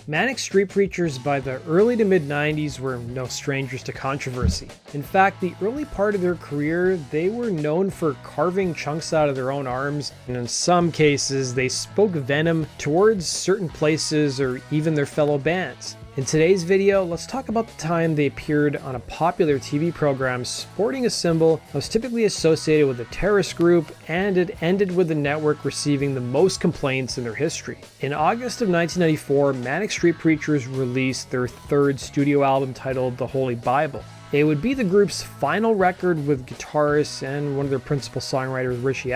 Manic street preachers by the early to mid-90s were no strangers to controversy. In fact, the early part of their career, they were known for carving chunks out of their own arms, and in some cases, they spoke venom towards certain places or even their fellow bands. In today's video, let's talk about the time they appeared on a popular TV program sporting a symbol that was typically associated with a terrorist group, and it ended with the network receiving the most complaints in their history. In August of 1994, Manic Street Preachers released their third studio album titled The Holy Bible. It would be the group's final record with Guitarist and one of their principal songwriters, Richey,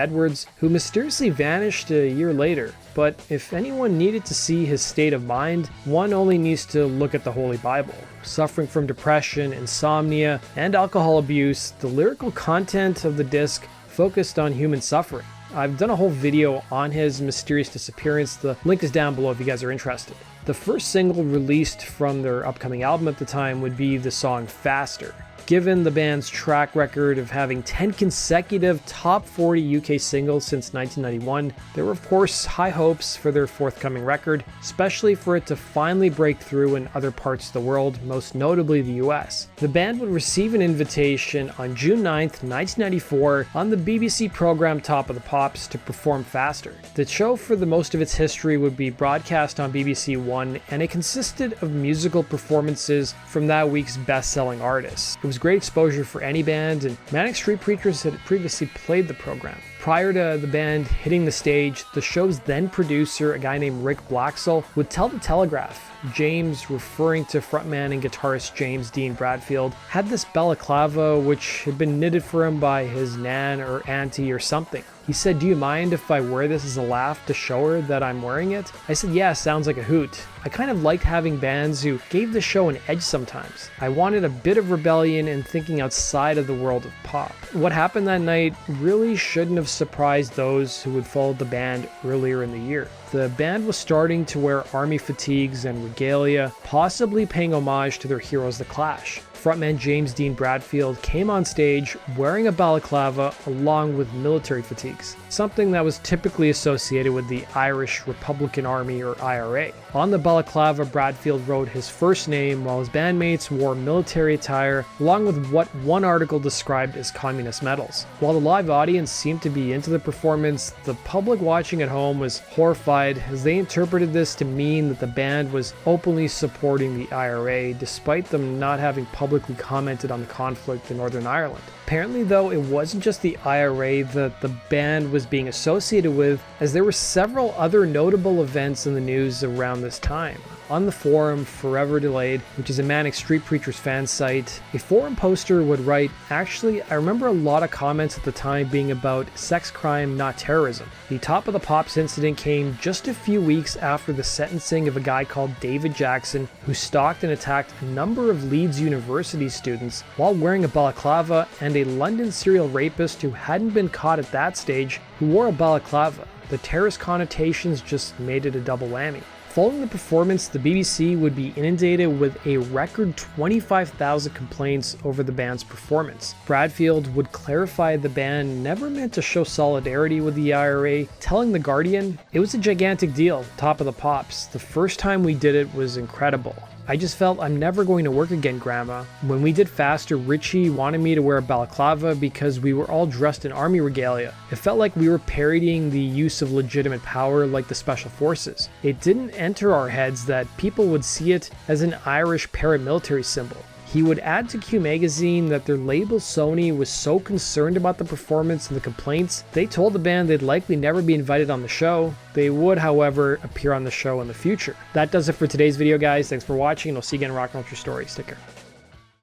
who mysteriously vanished a year later. But if anyone needed to see his state of mind, one only needs to look at the Holy Bible. Suffering from depression, insomnia, and alcohol abuse, the lyrical content of the disc focused on human suffering. I've done a whole video on his mysterious disappearance. The link is down below if you guys are interested. The first single released from their upcoming album at the time would be the song Faster. Given the band's track record of having 10 consecutive top 40 UK singles since 1991, there were of course high hopes for their forthcoming record, especially for it to finally break through in other parts of the world, most notably the US. The band would receive an invitation on June 9th, 1994 on the BBC program Top of the Pops to perform Faster. The show for the most of its history would be broadcast on BBC One, and it consisted of musical performances from that week's best-selling artists. It was great exposure for any band, and Manic Street Preachers had previously played the program. Prior to the band hitting the stage, the show's then producer, a guy named Rick Blaxall, would tell The Telegraph James, referring to frontman and guitarist James Dean Bradfield, had this balaclava which had been knitted for him by his nan or auntie or something. He said, "Do you mind if I wear this as a laugh to show her that I'm wearing it?" I said, "Yeah, sounds like a hoot." I kind of liked having bands who gave the show an edge sometimes. I wanted a bit of rebellion and thinking outside of the world of pop. What happened that night really shouldn't have surprised those who had followed the band earlier in the year. The band was starting to wear army fatigues and regalia, possibly paying homage to their heroes The Clash. Frontman James Dean Bradfield came on stage wearing a balaclava along with military fatigues, something that was typically associated with the Irish Republican Army or IRA. On the balaclava, Bradfield wrote his first name while his bandmates wore military attire along with what one article described as communist medals. While the live audience seemed to be into the performance, the public watching at home was horrified as they interpreted this to mean that the band was openly supporting the IRA despite them not having publicly commented on the conflict in Northern Ireland. Apparently though, it wasn't just the IRA that the band was being associated with, as there were several other notable events in the news around this time. On the forum Forever Delayed, which is a Manic Street Preachers fan site, a forum poster would write, "Actually, I remember a lot of comments at the time being about sex crime, not terrorism." The Top of the Pops incident came just a few weeks after the sentencing of a guy called David Jackson, who stalked and attacked a number of Leeds University students while wearing a balaclava, and a London serial rapist who hadn't been caught at that stage who wore a balaclava. The terrorist connotations just made it a double whammy. Following the performance, the BBC would be inundated with a record 25,000 complaints over the band's performance. Bradfield would clarify the band never meant to show solidarity with the IRA, telling The Guardian, "It was a gigantic deal, Top of the Pops. The first time we did it was incredible. I just felt I'm never going to work again, Grandma. When we did Faster, Richey wanted me to wear a balaclava because we were all dressed in army regalia. It felt like we were parodying the use of legitimate power like the Special Forces. It didn't enter our heads that people would see it as an Irish paramilitary symbol." He would add to Q Magazine that their label Sony was so concerned about the performance and the complaints, they told the band they'd likely never be invited on the show. They would, however, appear on the show in the future. That does it for today's video, guys. Thanks for watching, and I'll see you again in Rock and Roll Your Stories. Take care.